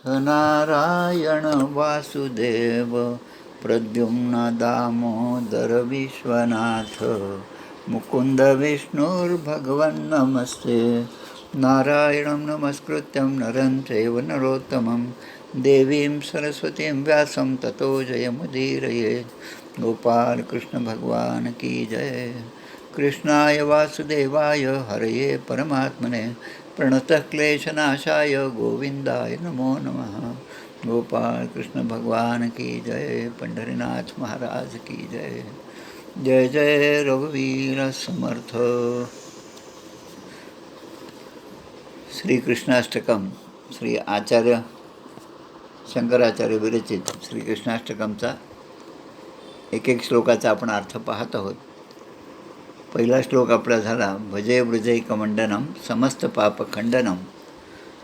नारायण वासुदेव प्रद्युम्न दामोदर विश्वनाथ मुकुंद विष्णुर्भगवन् नमस्ते। नारायणं नमस्कृत्यं नरं चैव नरोत्तमं देवीं सरस्वतीं व्यासं ततो जयमुदीरयेत्। गोपाल कृष्ण भगवान की जय। कृष्णाय वासुदेवाय हरये परमात्मने प्रणतः क्लेशनाशाय गोविंदाय नमो नमः। गोपाल कृष्ण भगवान की जय। पंढरीनाथ महाराज की जय। जय जय रघुवीर समर्थ। श्रीकृष्णाष्टकम श्री आचार्य शंकराचार्य विरचित श्रीकृष्णाष्टकमचा एक एक श्लोकाचा आपण अर्थ पाहत आहोत। पहिला श्लोक आपला झाला, भजे वृजैकमंडनं समस्त पापखंडनं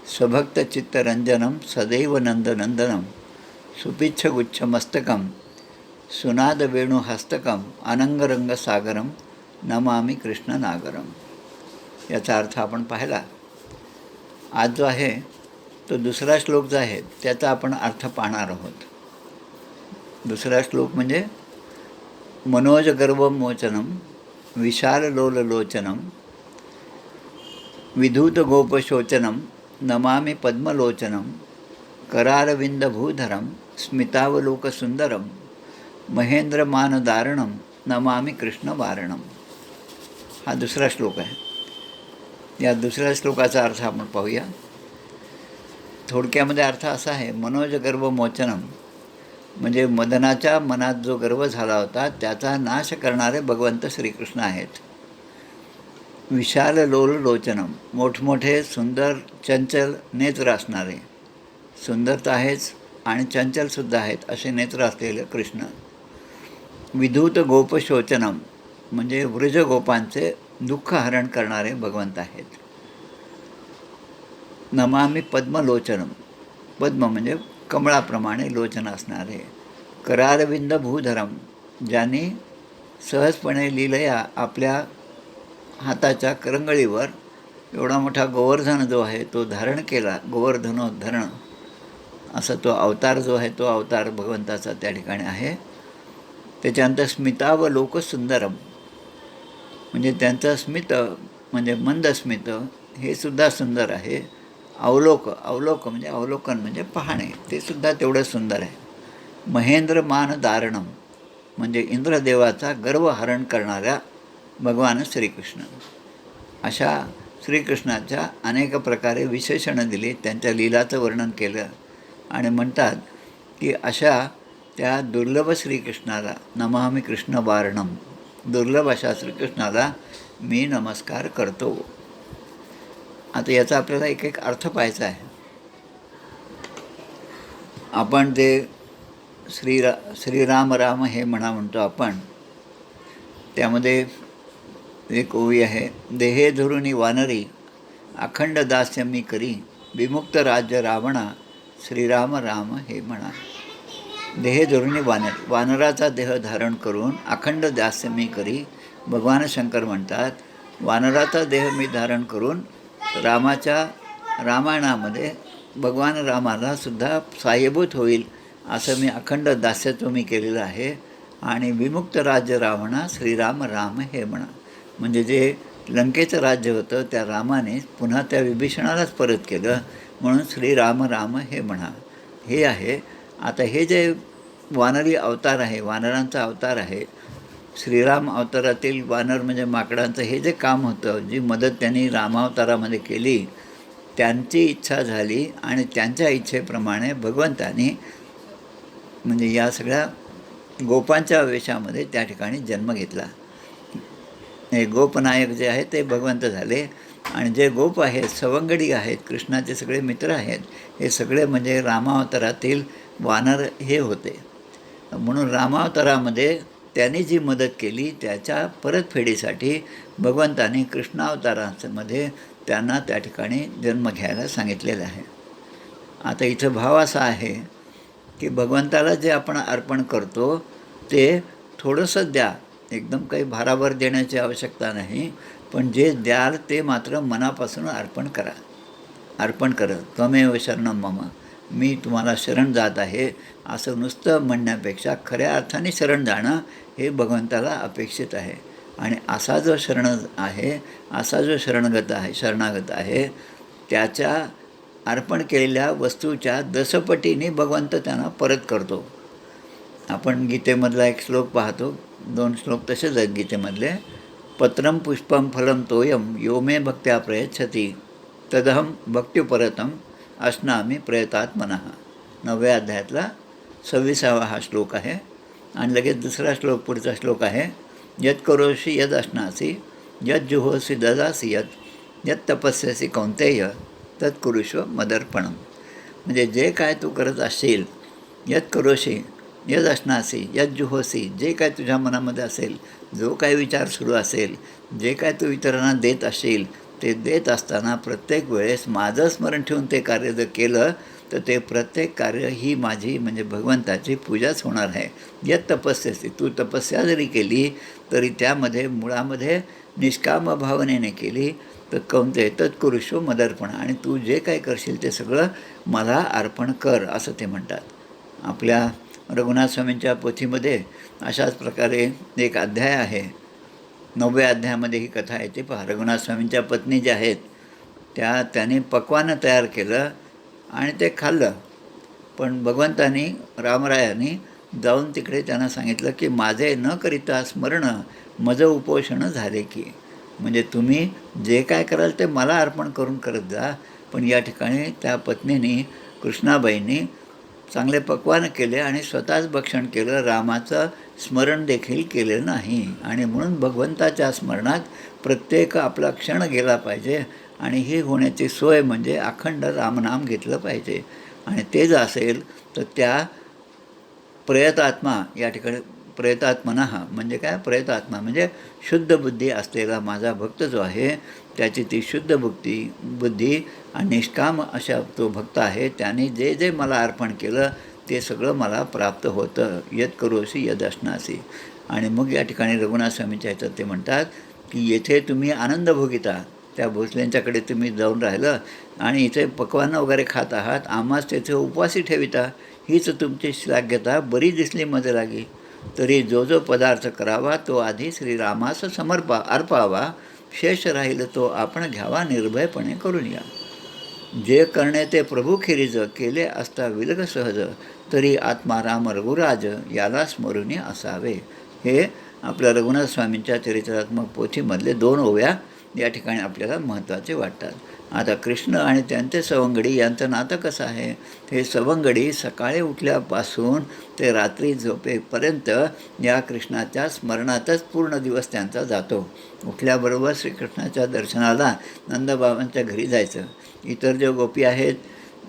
स्वभक्त चित्तरंजनं सदैव नंदनंदनं सुपिच्छगुच्छमस्तकं सुनाद वेणुहस्तकं अनंगरंगसागरं नमामि कृष्णनागरम। याचा अर्थ आपण पाहिला। आज जो आहे तो दुसरा श्लोक जो आहे त्याचा आपण अर्थ पाहणार आहोत। दुसरा श्लोक म्हणजे मनोजगर्वमोचनं विशाललोललोचनं विधूतगोपशोचनं नमामि पद्मलोचनं करारविन्दभूधरं स्मितावलोकसुन्दरं महेंद्रमानदारणं नमामि कृष्णवारणं। हा दुसरा श्लोक आहे। या दुसऱ्या श्लोकाचा अर्थ आपण पाहूया। थोडक्यामध्ये अर्थ असा आहे, मनोजगर्वमोचनं म्हणजे मदनाच्या मनात जो गर्व झाला होता त्याचा नाश करणारे भगवंत श्रीकृष्ण आहेत। विशाल लोल लोचनम मोठमोठे सुंदर चंचल नेत्र असणारे, सुंदर तर आहेच आणि चंचलसुद्धा आहेत असे नेत्र असलेले कृष्ण। विधूत गोपशोचनम म्हणजे वृजगोपांचे दुःख हरण करणारे भगवंत आहेत। नमामि पद्मलोचनम पद्म म्हणजे कमळाप्रमाणे लोचन असणारे। करारविंद भूधरम ज्यांनी सहजपणे लीलया आपल्या हाताच्या करंगळीवर एवढा मोठा गोवर्धन जो आहे तो धारण केला, गोवर्धनोद्धरण असा तो अवतार जो आहे तो अवतार भगवंताचा त्या ठिकाणी आहे। त्याच्यानंतर स्मितावलोकसुंदरम म्हणजे त्यांचं स्मित म्हणजे मंद स्मित हे सुद्धा सुंदर आहे। अवलोक म्हणजे अवलोकन म्हणजे पाहणे, ते सुद्धा तेवढं सुंदर आहे। महेंद्रमानदारणम म्हणजे इंद्रदेवाचा गर्व हरण करणाऱ्या भगवान श्रीकृष्ण। अशा श्रीकृष्णाच्या अनेक प्रकारे विशेषणं दिली, त्यांच्या लीलाचं वर्णन केलं आणि म्हणतात की अशा त्या दुर्लभ श्रीकृष्णाला नमामि कृष्णवारणम, दुर्लभ अशा श्रीकृष्णाला मी नमस्कार करतो। आता याचा आपल्याला एक एक अर्थ पाहायचा आहे। आपण ते श्रीराम राम हे म्हणतो आपण, त्यामध्ये एक ओवी आहे, देहे धरुणी वानरी अखंड दास्य मी करी विमुक्त राज्य रावणा श्रीराम राम हे म्हणा। देहे धरुणी वानराचा देह धारण करून अखंड दास्य मी करी, भगवान शंकर म्हणतात वानराचा देह मी धारण करून रामाच्या रामायणामध्ये भगवान रामाला सुद्धा साह्यभूत होईल असं मी अखंड दास्यत्व मी केलेलं आहे। आणि विमुक्त राज्य रावणा श्रीराम राम हे म्हणा, म्हणजे जे लंकेचं राज्य होतं त्या रामाने पुन्हा त्या विभीषणालाच परत केलं, म्हणून श्रीराम राम हे म्हणा, हे आहे। आता हे जे वानरी अवतार आहे, वानरांचा अवतार आहे, श्रीराम अवतारातील वानर म्हणजे माकडांचं हे जे काम होतं, जी मदत त्यांनी रामावतारामध्ये केली, त्यांची इच्छा झाली आणि त्यांच्या इच्छेप्रमाणे भगवंतानी म्हणजे या सगळ्या गोपांच्या वेशामध्ये त्या ठिकाणी जन्म घेतला। हे गोपनायक जे आहेत ते भगवंत झाले आणि जे गोप आहेत सवंगडी आहेत, कृष्णाचे सगळे मित्र आहेत, हे सगळे म्हणजे रामावतारातील वानर हे होते। म्हणून रामावतारामध्ये त्यांनी जी मदत केली त्याच्या परतफेडीसाठी भगवंतानी कृष्णावतारामध्ये त्यांना त्या ठिकाणी जन्म घ्यायला सांगितलेलं आहे। आता इथं भाव असा आहे की भगवंताला जे आपण अर्पण करतो ते थोडंसं द्या, एकदम काही भाराभर देण्याची आवश्यकता नाही, पण जे द्याल ते मात्र मनापासून अर्पण करा। अर्पण कर त्वमेव शरणं मम, मी तुम्हाला शरण जात आहे असं नुसतं म्हणण्यापेक्षा खऱ्या अर्थाने शरण जाणं हे भगवंताला अपेक्षित आहे. आणि असा जो आहे, असा जो शरणागत आहे त्याच्या अर्पण केलेल्या वस्तूच्या दसपटीने भगवंत त्यांना परत करतो. आपण गीतेमधला एक श्लोक पाहतो, 2 श्लोक तसेच आहेत गीतेमधले. पत्रम पुष्पम फलम तोयम यो मे भक्त्या प्रयच्छती तदहम भक्त्युपरतम अश्नामी प्रयतात्मनः. 9व्या अध्यायातला 26वा हा श्लोक आहे. आणि लगेच दुसरा श्लोक, पुढचा श्लोक आहे, यत् करोषि यद अश्नासी यद जुहोसी ददासी यत् तपस्यसी कौंतेय तत् कुरुष्व मदर्पणम. म्हणजे जे काय तू करत असशील, यत् करोषि यद अश्नासी यद जुहोसी, जे काय तुझ्या मनामध्ये असेल, जो काय विचार सुरू असेल, जे काय तू इतरांना देत असशील, ते देत असताना प्रत्येक वेळेस माझं स्मरण ठेवून ते कार्य जर केलं तर ते प्रत्येक कार्य ही माझी म्हणजे भगवंताची पूजाच होणार आहे. यत तपस्यसी, तू तपस्या जरी केली तरी त्यामध्ये मुळामध्ये निष्काम भावनेने केली तर कौंते तत्कुरुष्व मदर्पण, आणि तू जे काय करशील ते सगळं मला अर्पण कर असं ते म्हणतात. आपल्या रघुनाथ स्वामींच्या पोथीमध्ये अशाच प्रकारे एक अध्याय आहे. 9व्या अध्यायामध्ये ही कथा आहे. ते पहा, रघुनाथ स्वामींच्या पत्नी ज्या आहेत त्याने पक्वानं तयार केलं आणि ते खाल्लं. पण भगवंतानी, रामरायाने जाऊन तिकडे त्यांना सांगितलं की माझे न करिता स्मरण मज उपोषण झाले की, म्हणजे तुम्ही जे काय कराल ते मला अर्पण करून करत जा. पण या ठिकाणी त्या पत्नीने, कृष्णाबाईंनी चांगले पक्वान केले आणि स्वतःच भक्षण केलं, रामाचं स्मरण देखील केलेलं नाही. आणि म्हणून भगवंताच्या स्मरणात प्रत्येक आपला क्षण गेला पाहिजे. आणि ही होण्याची सोय म्हणजे अखंड रामनाम घेतलं पाहिजे. आणि ते जर असेल तर त्या प्रयतात्मा, या ठिकाणी प्रयतात्मनः म्हणजे काय, प्रयतात्मा म्हणजे शुद्ध बुद्धी असलेला माझा भक्त जो आहे त्याची ती शुद्ध बुद्धी आणि निष्काम अशा तो भक्त आहे, त्याने जे जे मला अर्पण केलं ते सगळं मला प्राप्त होतं. यत करोसी यद अश्नासी. आणि मग या ठिकाणी रघुनाथ स्वामींच्या ह्याच्यात ते म्हणतात की येथे तुम्ही आनंद भोगिता, त्या भोसल्यांच्याकडे तुम्ही जाऊन राहिलं आणि इथे पक्वानं वगैरे खात आहात, आम्हाच तेथे उपवासी ठेविता, हीच तुमची श्लाघ्यता बरी दिसली मज लागी. तरी जो जो पदार्थ करावा तो आधी श्रीरामास अर्पावा, शेष राहील तो आपण घ्यावा निर्भयपणे करून या. जे करणे ते प्रभू खिरीज, केले असता विलग सहज, तरी आत्मा राम रघुराज याला स्मरुनी असावे. हे आपल्या रघुनाथ स्वामींच्या चरित्रात्मक पोथीमधले 2 ओव्या या ठिकाणी आपल्याला महत्त्वाचे वाटतात. आता कृष्ण आणि त्यांचे सवंगडी यांचं नातं कसं आहे, हे सवंगडी सकाळी उठल्यापासून ते रात्री झोपेपर्यंत या कृष्णाच्या स्मरणातच पूर्ण दिवस त्यांचा जातो. उठल्याबरोबर श्रीकृष्णाच्या दर्शनाला नंदबाबांच्या घरी जायचं. इतर ज्या गोपी आहेत,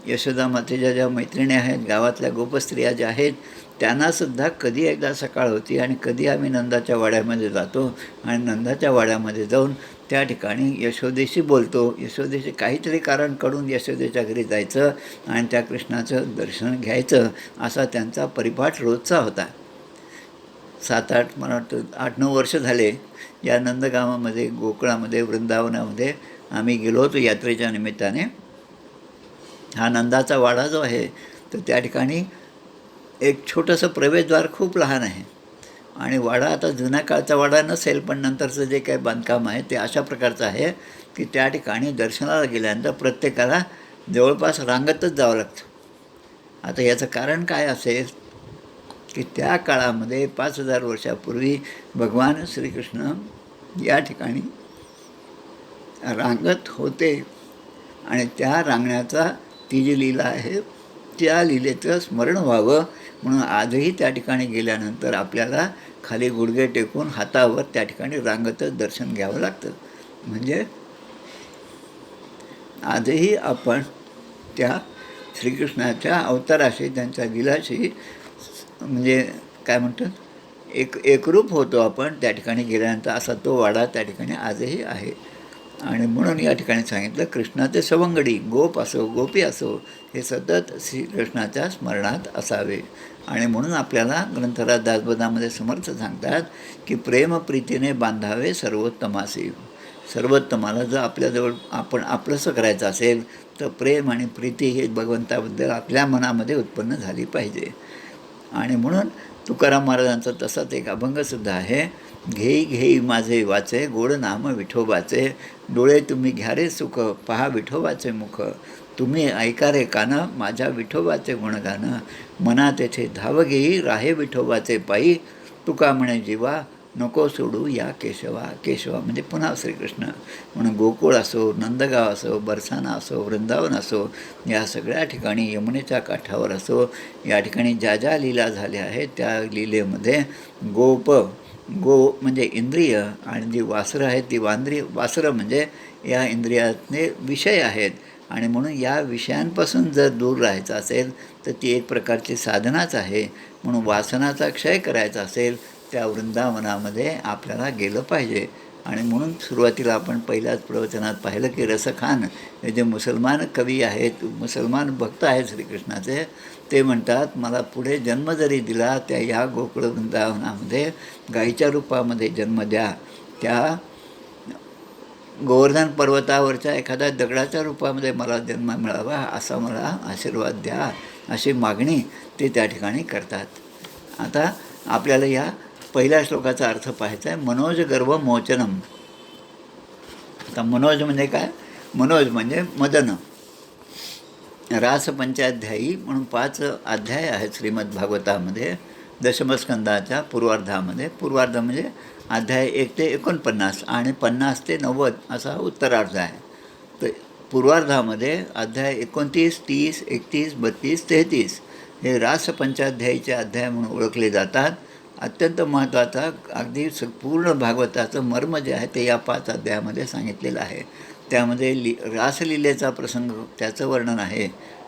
यशोदा मातेच्या ज्या मैत्रिणी आहेत, गावातल्या गोपस्त्रिया ज्या आहेत, त्यांनासुद्धा कधी एकदा सकाळ होती आणि कधी आम्ही नंदाच्या वाड्यामध्ये जातो आणि नंदाच्या वाड्यामध्ये जाऊन त्या ठिकाणी यशोदेशी बोलतो. यशोदेशी काहीतरी कारण काढून यशोदेच्या घरी जायचं आणि त्या कृष्णाचं दर्शन घ्यायचं, असा त्यांचा परिपाठ रोजचा होता. 7-8 मला वाटतं 8-9 वर्ष झाले या नंदगावामध्ये, गोकुळामध्ये, वृंदावनामध्ये आम्ही गेलो होतो यात्रेच्या निमित्ताने. हा नंदाचा वाडा जो आहे तर त्या ठिकाणी एक छोटंसं प्रवेशद्वार खूप लहान आहे. आणि वाडा आता जुन्या काळचा वाडा नसेल, पण नंतरचं जे काही बांधकाम आहे ते अशा प्रकारचं आहे की त्या ठिकाणी दर्शनाला गेल्यानंतर प्रत्येकाला जवळपास रांगतच जावं लागतं. आता याचं कारण काय असेल की त्या काळामध्ये 5000 वर्षापूर्वी भगवान श्रीकृष्ण या ठिकाणी रांगत होते आणि त्या रांगण्याचा ती जी लीला आहे त्या लीलेचं स्मरण व्हावं म्हणून आजही त्या ठिकाणी गेल्यानंतर आपल्याला खाली गुडघे टेकून हातावर त्या ठिकाणी रांगतच दर्शन घ्यावं लागतं. म्हणजे आजही आपण त्या श्रीकृष्णाच्या अवताराशी, त्यांच्या लीलाशी म्हणजे काय म्हणतात एकरूप होतो आपण त्या ठिकाणी गेल्यानंतर. असा तो वाडा त्या ठिकाणी आजही आहे. आणि म्हणून या ठिकाणी सांगितलं कृष्णाचे सवंगडी, गोप असो गोपी असो, हे सतत श्रीकृष्णाच्या स्मरणात असावे. आणि म्हणून आपल्याला ग्रंथराज दासबोधामध्ये समर्थ सांगतात की प्रेमप्रीतीने बांधावे सर्वोत्तमासी. सर्वोत्तमाला जर आपल्याजवळ आपण आपलंसं करायचं असेल तर प्रेम आणि प्रीती हे भगवंताबद्दल आपल्या मनामध्ये उत्पन्न झाली पाहिजे. आणि म्हणून तुकाराम महाराजांचा तसाच एक अभंगसुद्धा आहे. घेई घेई माझे वाचे गोड नाम विठोबाचे, डोळे तुम्ही घ्या रे सुख पहा विठोबाचे मुख, तुम्ही ऐका रे कानं माझ्या विठोबाचे गुणगानं, मना तेथे धाव घेई राहे विठोबाचे पायी, तुका म्हणे जीवा नको सोडू या केशवा. केशवा म्हणजे पुन्हा श्रीकृष्ण. म्हणून गोकुळ असो, नंदगाव असो, बरसाना असो, वृंदावन असो, या सगळ्या ठिकाणी यमुनेच्या काठावर असो, या ठिकाणी ज्या ज्या लीला झाल्या आहेत त्या लीलेमध्ये गो म्हणजे इंद्रिय आणि जी वासरं आहेत ती वासरं म्हणजे या इंद्रियातले विषय आहेत. आणि म्हणून या विषयांपासून जर दूर राहायचं असेल तर ती एक प्रकारची साधनाच आहे. म्हणून वासनाचा क्षय करायचा असेल त्या वृंदावनामध्ये आपल्याला गेलं पाहिजे. आणि म्हणून सुरुवातीला आपण पहिल्याच प्रवचनात पाहिलं की रसखान हे जे मुसलमान कवी आहेत, मुसलमान भक्त आहेत श्रीकृष्णाचे, ते म्हणतात मला पुढे जन्म जरी दिला त्या या गोकुळ वृंदावनामध्ये गाईच्या रूपामध्ये जन्म द्या, त्या गोवर्धन पर्वतावरच्या एखाद्या दगडाच्या रूपामध्ये मला जन्म मिळावा असा मला आशीर्वाद द्या, अशी मागणी ते त्या ठिकाणी करतात. आता आपल्याला या पहिल्या श्लोकाचा अर्थ पाहायचा आहे. मनोज गर्व मोचनम. आता मनोज म्हणजे काय? मनोज म्हणजे मदन. रासपंचाध्यायी म्हणून 5 अध्याय आहेत श्रीमद भागवतामध्ये दशमस्कंदाच्या पूर्वार्धामध्ये. पूर्वार्ध म्हणजे अध्याय 1 ते 49 आणि 50 ते 90 असा उत्तरार्ध आहे. तर पूर्वार्धामध्ये अध्याय 29, 30, 31, 32, 33 हे रासपंचाध्यायीचे अध्याय म्हणून ओळखले जातात. अत्यंत महत्त्वाचा अगदी पूर्ण भागवताचं मर्म जे आहे ते या 5 अध्यायामध्ये सांगितलेलं आहे. त्यामध्ये रासलीलेचा प्रसंग त्याचं वर्णन आहे.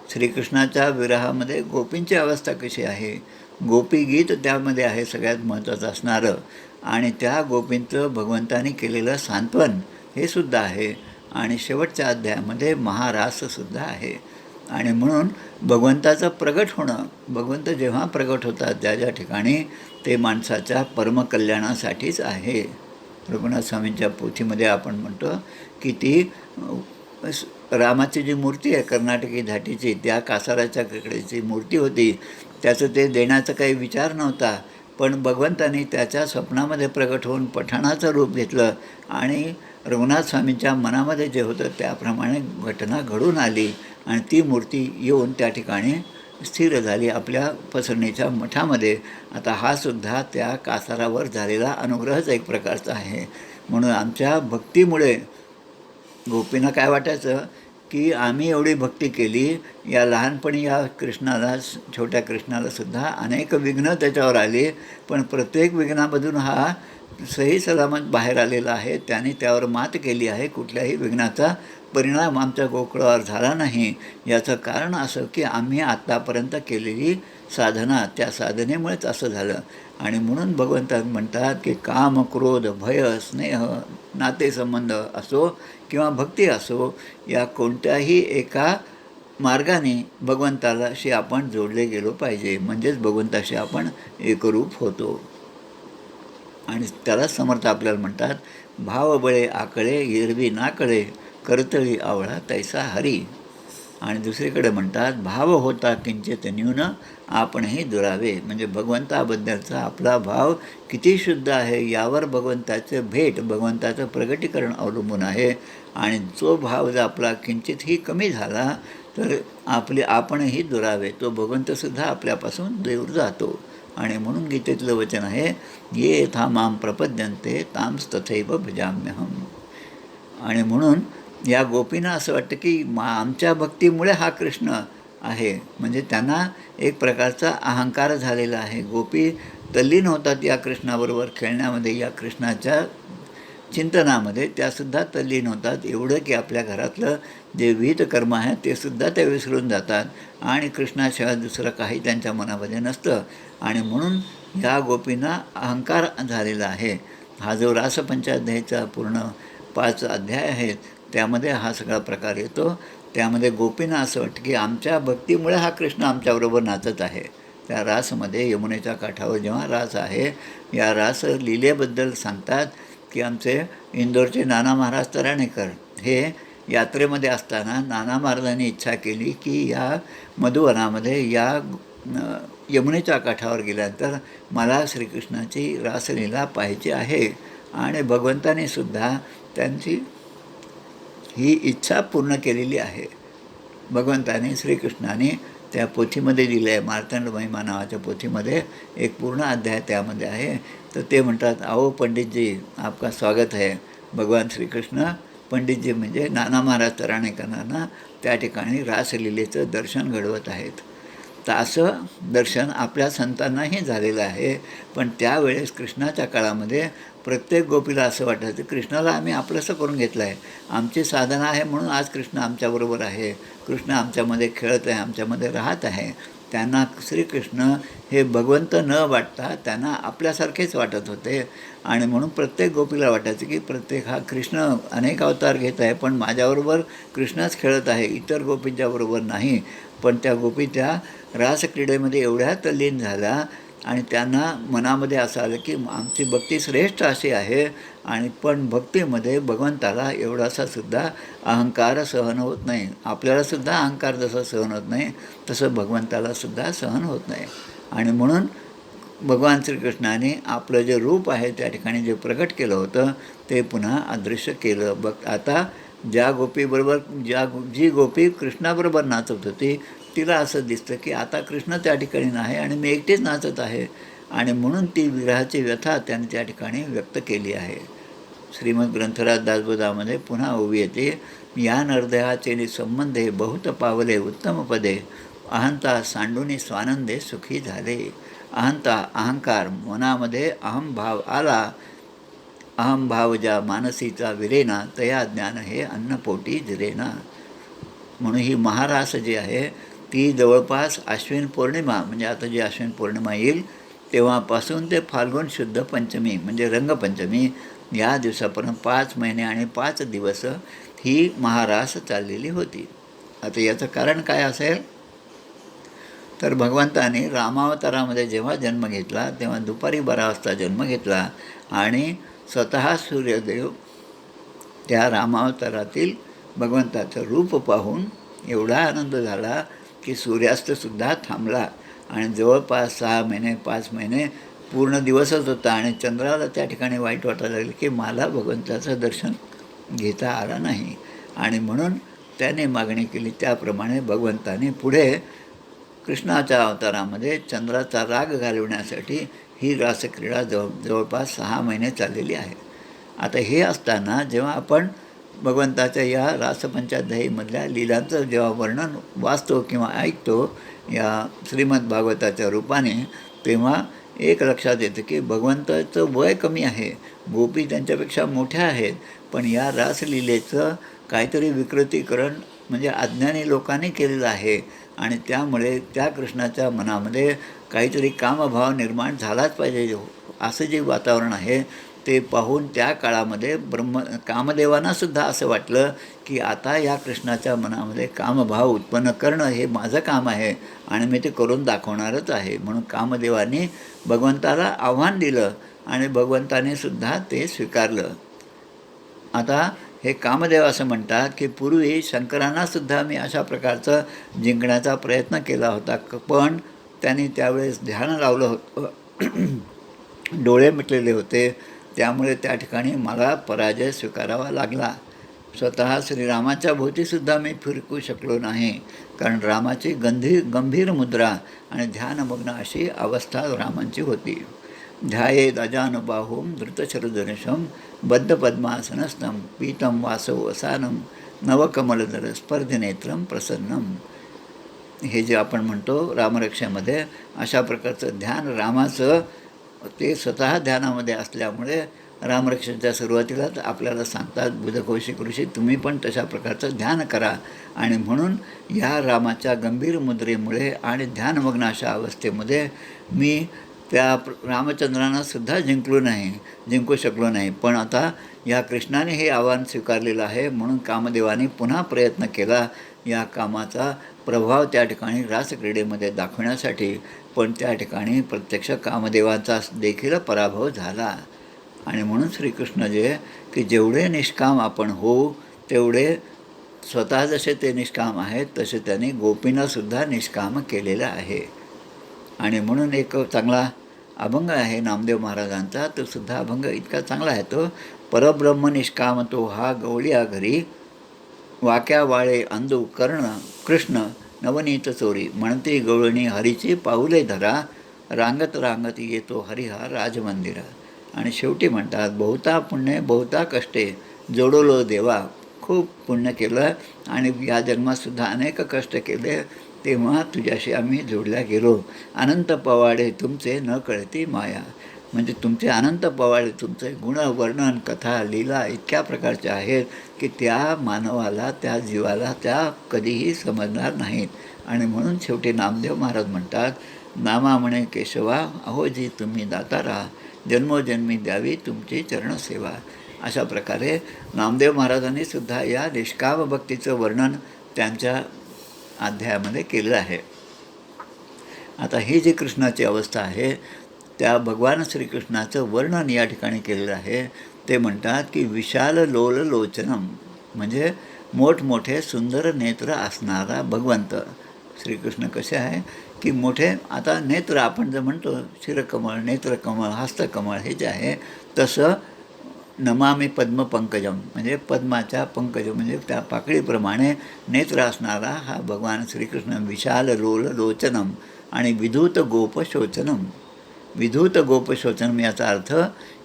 श्रीकृष्णाच्या विरहामध्ये गोपींची अवस्था कशी आहे, गोपीगीत त्यामध्ये आहे सगळ्यात महत्त्वाचं असणारं. आणि त्या गोपींचं भगवंतानी केलेलं सांत्वन हे सुद्धा आहे. आणि शेवटच्या अध्यायामध्ये महाराससुद्धा आहे. आणि म्हणून भगवंताचं प्रगट होणं, भगवंत जेव्हा प्रगट होतात ज्या ज्या ठिकाणी ते माणसाच्या परमकल्याणासाठीच आहे. रघुनाथ स्वामींच्या पोथीमध्ये आपण म्हणतो की ती रामाची जी मूर्ती आहे कर्नाटकी धाटीची, त्या कासाराच्या ककडेची मूर्ती होती. त्याचं ते देण्याचा काही विचार नव्हता, पण भगवंतानी त्याच्या स्वप्नामध्ये प्रगट होऊन पठाणाचं रूप घेतलं आणि रघुनाथ स्वामींच्या मनामध्ये जे होतं त्याप्रमाणे घटना घडून आली आणि ती मूर्ती येऊन त्या ठिकाणी स्थिर झाली आपल्या पसरणीच्या मठामध्ये. आता हा सुद्धा त्या कासारावर झालेला अनुग्रहच एक प्रकारचा आहे. म्हणून आमच्या भक्तीमुळे गोपींना काय वाटायचं की आम्ही एवढी भक्ती केली, या लहानपणी या कृष्णाला, छोट्या कृष्णालासुद्धा अनेक विघ्न त्याच्यावर आली, पण प्रत्येक विघ्नामधून हा सही सलामत बाहेर आलेला आहे. त्याने त्यावर मात केली आहे. कुठल्याही विघ्नाचा परिणाम आमच्या गोकुळावर झाला नाही. याचं कारण असं की आम्ही आत्तापर्यंत केलेली साधना, त्या साधनेमुळेच असं झालं. आणि म्हणून भगवंत म्हणतात की काम, क्रोध, भय, स्नेह, नातेसंबंध असो किंवा भक्ती असो, या कोणत्याही एका मार्गाने भगवंताशी आपण जोडले गेलो पाहिजे, म्हणजेच भगवंताशी आपण एकरूप होतो. आणि त्याला समर्थ आपल्याला म्हणतात भावबळे आकळे एरवी ना कळे, करतळी आवळा तैसा हरी. आणि दुसरीकडे म्हणतात भाव होता किंचित न्यून आपणही दुरावे. म्हणजे भगवंताबद्दलचा आपला भाव किती शुद्ध आहे यावर भगवंताचं भेट, भगवंताचं प्रगटीकरण अवलंबून आहे. आणि जो भाव जर आपला किंचितही कमी झाला तर आपणही दुरावे, तो भगवंतसुद्धा आपल्यापासून दूर जातो. आणि म्हणून गीतेतलं वचन आहे ये यथा माम प्रपद्यन्ते तांस्तथैव भजाम्यहम. आणि म्हणून या गोपींना असं वाटतं की आमच्या भक्तीमुळे हा कृष्ण आहे, म्हणजे त्यांना एक प्रकारचा अहंकार झालेला आहे. गोपी तल्लीन होतात या कृष्णाबरोबर खेळण्यामध्ये, या कृष्णाच्या चिंतनामध्ये त्यासुद्धा तल्लीन होतात. एवढं की आपल्या घरातलं जे विहित कर्म आहे ते सुद्धा ते विसरून जातात आणि कृष्णाशिवाय दुसरं काही त्यांच्या मनामध्ये नसतं. आणि म्हणून ह्या गोपींना अहंकार झालेला आहे. हा जो रासपंचाध्यायीचा पूर्ण 5 अध्याय आहेत त्यामध्ये हा सगळा प्रकार येतो. त्यामध्ये गोपींना असं वाटतं की आमच्या भक्तीमुळे हा कृष्ण आमच्याबरोबर नाचत आहे. त्या रासमध्ये यमुनेच्या काठावर जेव्हा रास आहे, या रास लीलेबद्दल सांगतात की आमचे इंदोरचे नाना महाराज तराणेकर हे यात्रेमध्ये असताना नाना महाराजांनी इच्छा केली की या मधुवनामध्ये या यमुनेच्या काठावर गेल्यानंतर मला श्रीकृष्णाची रासलीला पाहायची आहे. आणि भगवंताने सुद्धा त्यांची ही इच्छा पूर्ण केलेली आहे. भगवंताने श्रीकृष्णाने त्या पोथीमध्ये दिलं आहे, मार्तंड महिमा नावाच्या पोथीमध्ये एक पूर्ण अध्याय त्यामध्ये आहे. तर ते म्हणतात, आओ पंडितजी आपका स्वागत है. भगवान श्रीकृष्ण पंडितजी म्हणजे नाना महाराज तराणेकरांना त्या ठिकाणी रासलीलेचं दर्शन घडवत आहेत. तर असं दर्शन आपल्या संतांनाही झालेलं आहे. पण त्यावेळेस कृष्णाच्या काळामध्ये प्रत्येक गोपीला असं वाटायचं, कृष्णाला आम्ही आपलंसं करून घेतलं आहे, आमची साधना आहे म्हणून आज कृष्ण आमच्याबरोबर आहे, कृष्ण आमच्यामध्ये खेळत आहे, आमच्यामध्ये राहत आहे. त्यांना श्रीकृष्ण हे भगवंत न वाटता त्यांना आपल्यासारखेच वाटत होते. आणि म्हणून प्रत्येक गोपीला वाटायचं की प्रत्येक हा कृष्ण अनेक अवतार घेत आहे, पण माझ्याबरोबर कृष्णच खेळत आहे, इतर गोपींच्याबरोबर नाही. पण त्या गोपी त्या रासक्रीडेमध्ये एवढ्या तल्लीन झाल्या आणि त्यांना मनामध्ये असं आलं की आमची भक्ती श्रेष्ठ अशी आहे. आणि पण भक्तीमध्ये भगवंताला एवढासा सुद्धा अहंकार सहन होत नाही. आपल्यालासुद्धा अहंकार जसं सहन होत नाही तसं भगवंतालासुद्धा सहन होत नाही. आणि म्हणून भगवान श्रीकृष्णाने आपलं जे रूप आहे त्या ठिकाणी जे प्रकट केलं होतं ते पुन्हा अदृश्य केलं. आता ज्या गोपीबरोबर जी गोपी कृष्णाबरोबर नाचत होती तिला असं दिसतं की आता कृष्ण त्या ठिकाणी नाही आणि मी एकटीच नाचत आहे. आणि म्हणून ती विरहाची व्यथा त्याने त्या ठिकाणी व्यक्त केली आहे. श्रीमद ग्रंथराज दासबोधामध्ये पुन्हा ओवी येते, या नरदेहाचे संबंधे बहुत पावले उत्तम पदे, अहंता सांडूनी स्वानंदे सुखी झाले. अहंकार मनामध्ये अहमभाव आला, अहमभाव ज्या मानसीचा विरेना, तया ज्ञान हे अन्नपोटी जिरेना. म्हणून ही महारास जी आहे ती जवळपास अश्विन पौर्णिमा, म्हणजे आता जी अश्विन पौर्णिमा येईल तेव्हापासून ते फाल्गुन शुद्ध पंचमी म्हणजे रंगपंचमी या दिवसापर्यंत 5 महिने आणि 5 दिवस ही महारास चाललेली होती. आता याचं कारण काय असेल तर भगवंताने रामावतारामध्ये जेव्हा जन्म घेतला तेव्हा दुपारी 12 वाजता जन्म घेतला आणि स्वतः सूर्यदेव त्या रामावतारातील भगवंताचं रूप पाहून एवढा आनंद झाला की सूर्यास्तसुद्धा थांबला. आणि जवळपास 6 महिने 5 महिने पूर्ण दिवसच होता आणि चंद्राला त्या ठिकाणी वाईट वाटायला लागलं की मला भगवंताचं दर्शन घेता आलं नाही. आणि म्हणून त्याने मागणी केली. त्याप्रमाणे भगवंताने पुढे कृष्णाच्या अवतारामध्ये चंद्राचा राग घालवण्यासाठी ही रासक्रीडा जवळपास 6 महिने चाललेली आहे. आता हे असताना जेव्हा आपण भगवंताच्या या रासपंचाध्यायीमधल्या लीलांचं जेव्हा वर्णन वाचतो किंवा ऐकतो या श्रीमद भागवताच्या रूपाने, तेव्हा एक लक्षात येतं की भगवंताचं वय कमी आहे, गोपी त्यांच्यापेक्षा मोठ्या आहेत, पण या रासलीलेचं काहीतरी विकृतीकरण म्हणजे अज्ञानी लोकांनी केलेलं आहे. आणि त्यामुळे त्या कृष्णाच्या मनामध्ये काहीतरी कामभाव निर्माण झालाच पाहिजे असं जे वातावरण आहे ते पाहून त्या काळामध्ये कामदेवांनासुद्धा असं वाटलं की आता या कृष्णाच्या मनामध्ये कामभाव उत्पन्न करणं हे माझं काम आहे आणि मी ते करून दाखवणारच आहे. म्हणून कामदेवांनी भगवंताला आव्हान दिलं आणि भगवंताने सुद्धा ते स्वीकारलं. आता हे कामदेव असं म्हणतात की पूर्वी शंकरांनासुद्धा मी अशा प्रकारचं जिंकण्याचा प्रयत्न केला होता, पण त्यांनी त्यावेळेस ध्यान लावलं होतं, डोळे मिटलेले होते, त्यामुळे त्या ठिकाणी मला पराजय स्वीकारावा लागला. स्वतः श्रीरामाच्या भोवतीसुद्धा मी फिरकू शकलो नाही, कारण रामाची गंभीर मुद्रा आणि ध्यानमग्न अशी अवस्था रामांची होती. ध्यायेद अजानुबाहुं धृतशरधनुषं बद्धपद्मासनस्थं पीतं वासो वसानं नवकमलदर स्पर्धनेत्रं प्रसन्नम. हे जे आपण म्हणतो रामरक्षेमध्ये अशा प्रकारचं ध्यान रामाचं ते स्वतः ध्यानामध्ये असल्यामुळे रामरक्षेच्या सुरुवातीलाच आपल्याला सांगतात बुधकौशिक ऋषी तुम्ही पण तशा प्रकारचं ध्यान करा. आणि म्हणून या रामाच्या गंभीर मुद्रेमुळे आणि ध्यानमग्न अशा अवस्थेमध्ये मी त्या रामचंद्रांनासुद्धा जिंकू शकलो नाही. पण आता या कृष्णाने हे आव्हान स्वीकारलेलं आहे म्हणून कामदेवाने पुन्हा प्रयत्न केला या कामाचा प्रभाव त्या ठिकाणी रासक्रीडेमध्ये दाखवण्यासाठी. पण त्या ठिकाणी प्रत्यक्ष कामदेवाचा देखील पराभव झाला. आणि म्हणून श्रीकृष्ण जे की जेवढे निष्काम आपण होऊ तेवढे स्वतः जसे ते निष्काम आहेत तसे त्यांनी गोपींनासुद्धा निष्काम केलेलं आहे. आणि म्हणून एक चांगला अभंग आहे नामदेव महाराजांचा, तो सुद्धा अभंग इतका चांगला आहे तो. परब्रह्म निष्काम तो हा गवळ्या घरी, वाक्या वाळे अंधू कर्ण कृष्ण नवनीत चोरी, म्हणते गवळणी हरीची पाऊले धरा, रांगत रांगत येतो हरिहा राजमंदिरा. आणि शेवटी म्हणतात बहुता पुण्य बहुता कष्टे जोडलो देवा, खूप पुण्य केलं आणि या जन्मातसुद्धा अनेक कष्ट केले, तेव्हा तुझ्याशी आम्ही जोडल्या गेलो. अनंत पवाडे तुमचे न कळती माया, म्हणजे तुमचे अनंत पवाडे, तुमचे गुण वर्णन कथा लीला इतक्या प्रकारच्या आहेत की त्या मानवाला त्या जीवाला त्या कधीही समजणार नाहीत. आणि म्हणून शेवटी नामदेव महाराज म्हणतात नामा म्हणे केशवा अहोजी तुम्ही दातारा, जन्मोजन्मी द्यावी तुमची चरणसेवा. अशा प्रकारे नामदेव महाराजांनी सुद्धा या निष्काम भक्तीचं वर्णन त्यांच्या अध्यायामध्ये केलं आहे. आता ही जी कृष्णाची अवस्था आहे त्या भगवान श्रीकृष्णाचं वर्णन या ठिकाणी केलेलं आहे. ते म्हणतात की विशाल लोल लोचनम, म्हणजे मोठमोठे सुंदर नेत्र असणारा भगवंत श्रीकृष्ण कसे आहे की मोठे, आता नेत्र आपण जर म्हणतो शिरकमळ नेत्रकमळ हस्तकमळ हे जे आहे तसं नमामि पद्म पंकजम, म्हणजे पद्माच्या पंकज म्हणजे त्या पाकळीप्रमाणे नेत्र असणारा हा भगवान श्रीकृष्ण. विशाल लोल लोचनम आणि विधूत गोपशोचनम. विधूत गोपशोचनम याचा अर्थ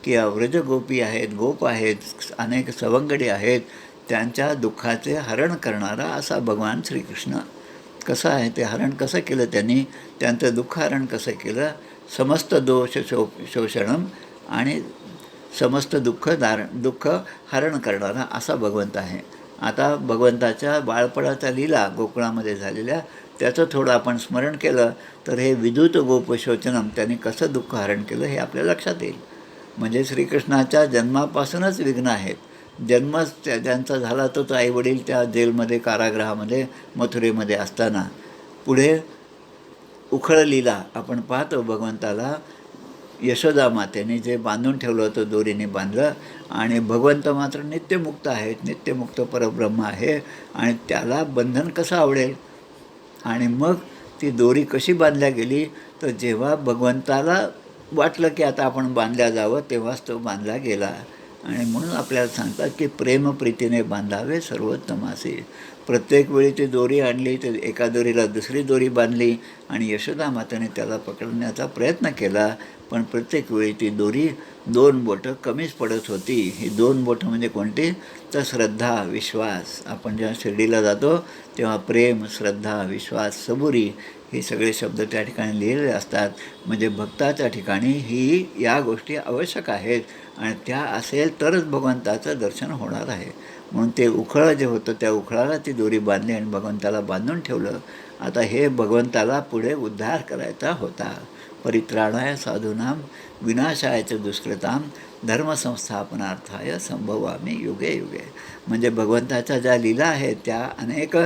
की व्रजगोपी आहेत, गोप आहेत, अनेक सवंगडी आहेत, त्यांच्या दुःखाचे हरण करणारा असा भगवान श्रीकृष्ण. कसं आहे ते हरण कसं केलं त्यांनी, त्यांचं दुःख हरण कसं केलं, समस्त दोष शोषणम आणि समस्त दुःख हरण करणारा असा भगवंत आहे. आता भगवंताच्या बाळपणाच्या लीला गोकुळामध्ये झालेल्या त्याचं थोडं आपण स्मरण केलं तर हे विधूत गोपशोचनम त्यांनी कसं दुःख हरण केलं हे आपल्या लक्षात येईल. म्हणजे श्रीकृष्णाच्या जन्मापासूनच विघ्न आहेत. जन्मच ज्यांचा झाला तोच आईवडील त्या जेलमध्ये कारागृहामध्ये मथुरेमध्ये असताना, पुढे उखळ लीला आपण पाहतो भगवंताला यशोदा मातेने जे बांधून ठेवलं होतं दोरीने बांधलं, आणि भगवंत मात्र नित्यमुक्त आहेत, नित्यमुक्त परब्रह्म आहे आणि त्याला बंधन कसं आवडेल. आणि मग ती दोरी कशी बांधल्या गेली तर जेव्हा भगवंताला वाटलं की आता आपण बांधल्या जावं तेव्हाच तो बांधला गेला. आणि म्हणून आपल्याला सांगतात की प्रेमप्रीतीने बांधावे सर्वोत्तमासी. प्रत्येक वेळी ती दोरी आणली तर एका दोरीला दुसरी दोरी बांधली आणि यशोदा मातेने त्याला पकडण्याचा प्रयत्न केला, पण प्रत्येक वेळी ती दोरी 2 बोटं कमीच पडत होती. ही 2 बोटं म्हणजे कोणती तर श्रद्धा विश्वास. आपण जेव्हा शिर्डीला जातो तेव्हा प्रेम श्रद्धा विश्वास सबुरी हे सगळे शब्द त्या ठिकाणी लिहिलेले असतात. म्हणजे भक्ताच्या ठिकाणी ही या गोष्टी आवश्यक आहेत आणि त्या असेल तरच भगवंताचं दर्शन होणार आहे. म्हणून ते उखळ जे होतं त्या उखळाला ती दोरी बांधली आणि भगवंताला बांधून ठेवलं. आता हे भगवंताला पुढे उद्धार करायचा होता. परित्राणाय साधूनाम विनाशायच दुष्कृताम धर्मसंस्थापनार्थाय संभवामी युगे युगे. म्हणजे भगवंताच्या ज्या लीला आहेत त्या अनेक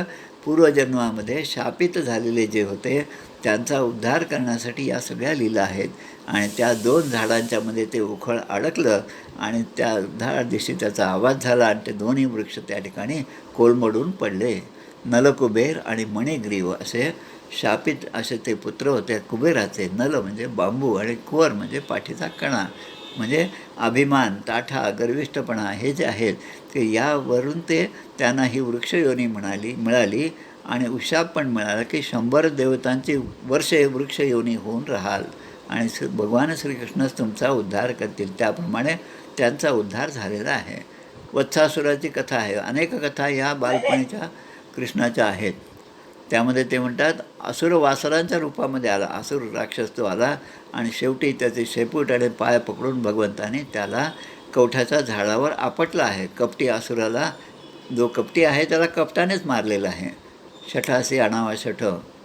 पूर्वजन्मामध्ये शापित झालेले जे होते त्यांचा उद्धार करण्यासाठी या सगळ्या लीला आहेत. आणि त्या 2 झाडांच्यामध्ये ते उखळ अडकलं आणि त्या दिवशी त्याचा आवाज झाला आणि ते दोन्ही वृक्ष त्या ठिकाणी कोलमडून पडले. नलकुबेर आणि मणिग्रीव असे शापित असे ते पुत्र होते कुबेराचे. नल म्हणजे बांबू आणि कुवर म्हणजे पाठीचा कणा, म्हणजे अभिमान ताठा गर्विष्ठपणा हे जे आहेत ते यावरून ते त्यांना ही वृक्षयोनी मिळाली आणि उशाप पण मिळाला की 100 देवतांची वर्षे वृक्षयोनी होऊन राहाल आणि भगवान श्रीकृष्णच तुमचा उद्धार करतील. त्याप्रमाणे त्यांचा उद्धार झालेला आहे. वत्सासुराची कथा आहे. अनेक कथा या बालपणीच्या कृष्णाच्या आहेत. त्यामध्ये ते म्हणतात असुर वासरांच्या रूपामध्ये आला, असुर राक्षस तो आला आणि शेवटी त्याचे शेपूट आणि पाय पकडून भगवंताने त्याला कवठाच्या झाडावर आपटला आहे. कपटी असुराला, जो कपटी आहे त्याला कपटानेच मारलेला आहे. शठासी आणावा शठ,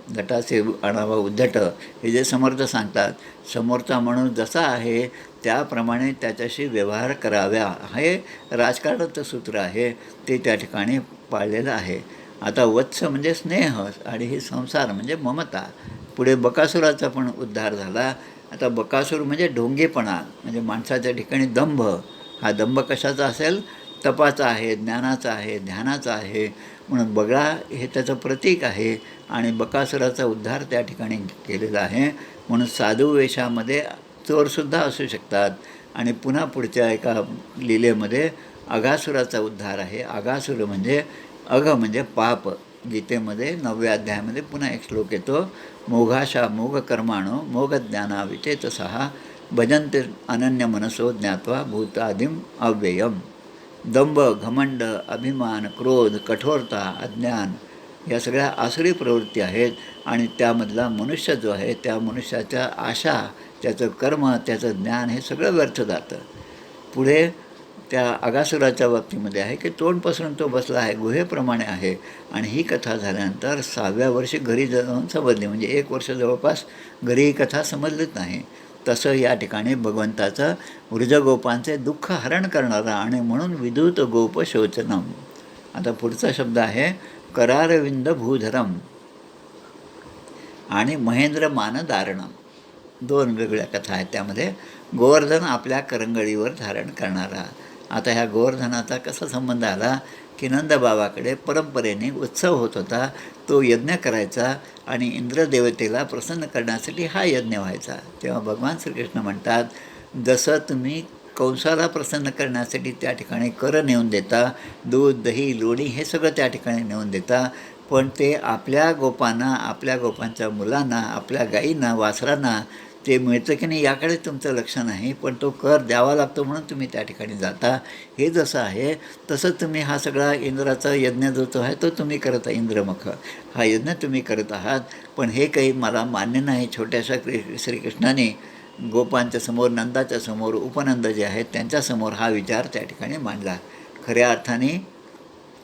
जटासी आणावा उद्धट हे जे समर्थ सांगतात. समोरचा माणूस जसा आहे त्याप्रमाणे त्याच्याशी व्यवहार कराव्या हे राजकारणाचं सूत्र आहे, ते त्या ठिकाणी पाळलेलं आहे. आता वत्स म्हणजे स्नेह आणि हे संसार म्हणजे ममता. पुढे बकासुराचा पण उद्धार झाला आता बकासूर म्हणजे ढोंगेपणा, म्हणजे माणसाच्या ठिकाणी दंभ. हा दंभ कशाचा असेल? तपाचा आहे, ज्ञानाचा आहे, ध्यानाचा आहे. म्हणून बगळा हे त्याचं प्रतीक आहे आणि बकासुराचा उद्धार त्या ठिकाणी केलेला आहे. म्हणून साधू वेशामध्ये चोरसुद्धा असू शकतात. आणि पुन्हा पुढच्या एका लीलेमध्ये अघासुराचा उद्धार आहे. अघासुर म्हणजे अघ म्हणजे पाप. गीतेमध्ये 9व्या अध्यायामध्ये पुन्हा एक श्लोक येतो, मोघाशा मोघकर्माणो मोघज्ञाना विचेतसः भजन्ते अनन्य मनसो ज्ञात्वा भूतादिम अव्ययम. दंभ, घमंड, अभिमान, क्रोध, कठोरता, अज्ञान या सगळ्या आसुरी प्रवृत्ती आहेत. आणि त्यामधला मनुष्य जो आहे, त्या मनुष्याच्या आशा, त्याचं कर्म, त्याचं ज्ञान हे सगळं व्यर्थ जातं. पुढे त्या अघासुराच्या बाबतीमध्ये आहे की तोंड पसरून तो बसला आहे, गुहेप्रमाणे आहे. आणि ही कथा झाल्यानंतर 6व्या वर्षी घरी जाऊन समजली, म्हणजे 1 वर्ष जवळपास घरी ही कथा समजलीच नाही. तसं या ठिकाणी भगवंताचं वृजगोपांचे दुःख हरण करणारा आणि म्हणून विदूत गोप शोचनम. आता पुढचा शब्द आहे करारविंद भूधरम आणि महेंद्र मानधारणम. 2 वेगळ्या कथा आहेत त्यामध्ये. गोवर्धन आपल्या करंगळीवर धारण करणारा. आता ह्या गोवर्धनाचा कसा संबंध आला की नंदबाबाकडे परंपरेने उत्सव होत होता, तो यज्ञ करायचा आणि इंद्रदेवतेला प्रसन्न करण्यासाठी हा यज्ञ व्हायचा. तेव्हा भगवान श्रीकृष्ण म्हणतात, जसं तुम्ही कंसाला प्रसन्न करण्यासाठी त्या ठिकाणी कर नेऊन देता, दूध, दही, लोणी हे सगळं त्या ठिकाणी नेऊन देता, पण ते आपल्या गोपांना, आपल्या गोपांच्या मुलांना, आपल्या गाईंना, वासरांना ते मिळतं की नाही याकडे तुमचं लक्ष नाही, पण तो कर द्यावा लागतो म्हणून तुम्ही त्या ठिकाणी जाता. हे जसं आहे तसंच तुम्ही हा सगळा इंद्राचा यज्ञ जो आहे तो तुम्ही करत आहे, इंद्रमुख हा यज्ञ तुम्ही करत आहात. पण हे काही मला मान्य नाही. छोट्याशा श्रीकृष्णाने गोपांच्या समोर, नंदाच्या समोर, उपनंद जे आहेत त्यांच्यासमोर हा विचार त्या ठिकाणी मांडला. खऱ्या अर्थाने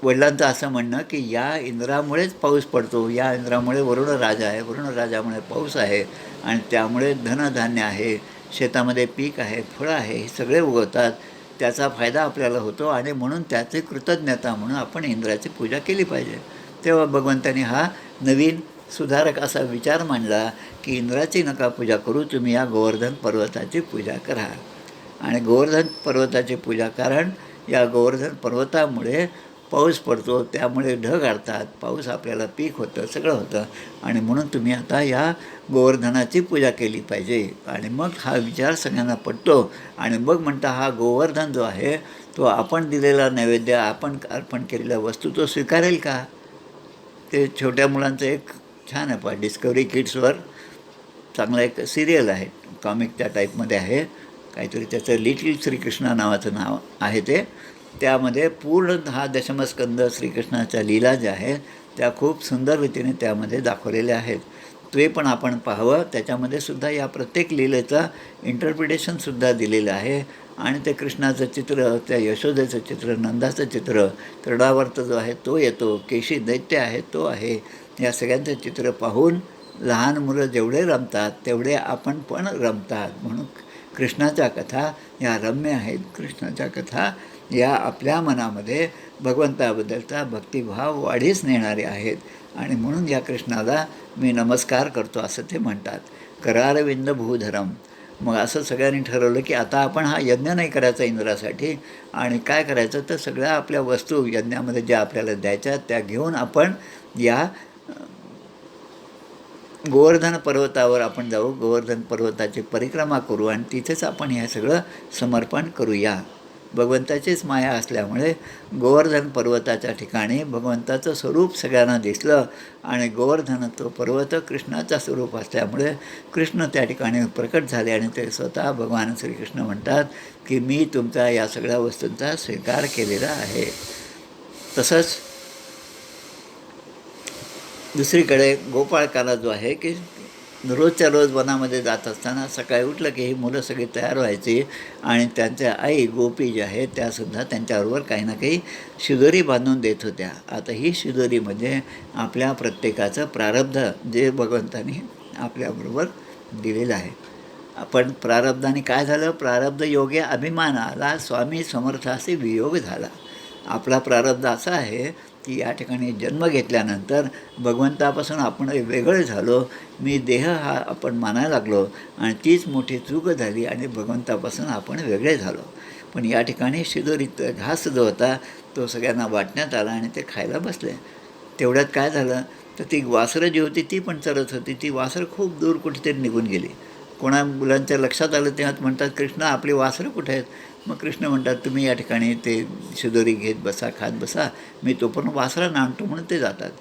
वडिलांचं असं म्हणणं की या इंद्रामुळेच पाऊस पडतो, या इंद्रामुळे वरुण राजा आहे, वरुण राजामुळे पाऊस आहे आणि त्यामुळे धनधान्य आहे, शेतामध्ये पीक आहे, फळं आहे, हे सगळे उगवतात, त्याचा फायदा आपल्याला होतो आणि म्हणून त्याची कृतज्ञता म्हणून आपण इंद्राची पूजा केली पाहिजे. तेव्हा भगवंतांनी हा नवीन सुधारक असा विचार मांडला की इंद्राची नका पूजा करू, तुम्ही या गोवर्धन पर्वताची पूजा करा. आणि गोवर्धन पर्वताची पूजा, कारण या गोवर्धन पर्वतामुळे पाऊस पडतो, त्यामुळे ढग आडतात, पाऊस आपल्याला पीक होतं, सगळं होतं. आणि म्हणून तुम्ही आता या गोवर्धनाची पूजा केली पाहिजे. आणि मग हा विचार सगळ्यांना पटतो आणि मग म्हणता हा गोवर्धन जो आहे तो आपण दिलेला नैवेद्य, आपण अर्पण केलेल्या वस्तू तो स्वीकारेल का? ते छोट्या मुलांचं एक छान आहे डिस्कवरी किड्सवर चांगला एक सिरियल आहे, कॉमिक त्या टाईपमध्ये आहे, काहीतरी त्याचं लिटिल श्रीकृष्णा नावाचं नाव आहे ते. त्यामध्ये पूर्ण हा दशमस्कंद श्रीकृष्णाच्या लीला ज्या आहेत त्या खूप सुंदर रीतीने त्यामध्ये दाखवलेल्या आहेत. ते पण आपण पाहावं. त्याच्यामध्ये सुद्धा या प्रत्येक लीलेचं इंटरप्रिटेशनसुद्धा दिलेलं आहे. आणि ते कृष्णाचं चित्र, त्या यशोदेचं चित्र, नंदाचं चित्र, तृणावर्त जो आहे तो येतो, केशी दैत्य आहे तो आहे. या सगळ्यांचं चित्र पाहून लहान मुलं जेवढे रमतात तेवढे आपण पण रमतात. म्हणून कृष्णाच्या कथा या रम्य आहेत. कृष्णाच्या कथा या आपल्या मनामध्ये भगवंताबद्दलचा भक्तिभाव वाढीस नेणारे आहेत. आणि म्हणून या कृष्णाला मी नमस्कार करतो असं ते म्हणतात. करारविंद भूधरम. मग असं सगळ्यांनी ठरवलं की आता आपण हा यज्ञ नाही करायचा इंद्रासाठी, आणि काय करायचं तर सगळ्या आपल्या वस्तू यज्ञामध्ये ज्या आपल्याला द्यायच्या त्या घेऊन आपण या गोवर्धन पर्वतावर आपण जाऊ, गोवर्धन पर्वताची परिक्रमा करू आणि तिथेच आपण हे सगळं समर्पण करूया. भगवंताचीच माया असल्यामुळे गोवर्धन पर्वताच्या ठिकाणी भगवंताचं स्वरूप सगळ्यांना दिसलं आणि गोवर्धन तो पर्वत कृष्णाचं स्वरूप असल्यामुळे कृष्ण त्या ठिकाणी प्रकट झाले आणि ते स्वतः भगवान श्रीकृष्ण म्हणतात की मी तुमचा या सगळ्या वस्तूंचा स्वीकार केलेला आहे. तसंच दुसरीकडे गोपाळकाला जो आहे की रोजच्या रोज वनामध्ये जात असताना सकाळी उठलं की ही मुलं सगळी तयार व्हायची आणि त्यांच्या आई गोपी ज्या आहेत त्यासुद्धा त्यांच्याबरोबर काही ना काही शिदोरी बांधून देत होत्या. आता ही शिदोरी म्हणजे आपल्या प्रत्येकाचं प्रारब्ध जे भगवंतानी आपल्याबरोबर दिलेलं आहे. आपण प्रारब्धाने काय झालं, प्रारब्ध योगे अभिमान आला, स्वामी समर्थाशी वियोग झाला. आपला प्रारब्ध असा आहे की या ठिकाणी जन्म घेतल्यानंतर भगवंतापासून आपण वेगळे झालो, मी देह हा आपण मानायला लागलो आणि तीच मोठी चूक झाली आणि भगवंतापासून आपण वेगळे झालो. पण या ठिकाणी शिदोरीत घास जो होता तो सगळ्यांना वाटण्यात आला आणि ते खायला बसले. तेवढ्यात काय झालं तर ती वासरं जी होती ती पण चरत होती. ती वासरं खूप दूर कुठेतरी निघून गेली. कोणा मुलांच्या लक्षात आलं तेव्हा म्हणतात, कृष्ण आपली वासरं कुठे आहेत? मग कृष्ण म्हणतात, तुम्ही या ठिकाणी ते शिदोरी घेत बसा, खात बसा, मी तोपर्यंत वासरांना आणतो म्हणून ते जातात.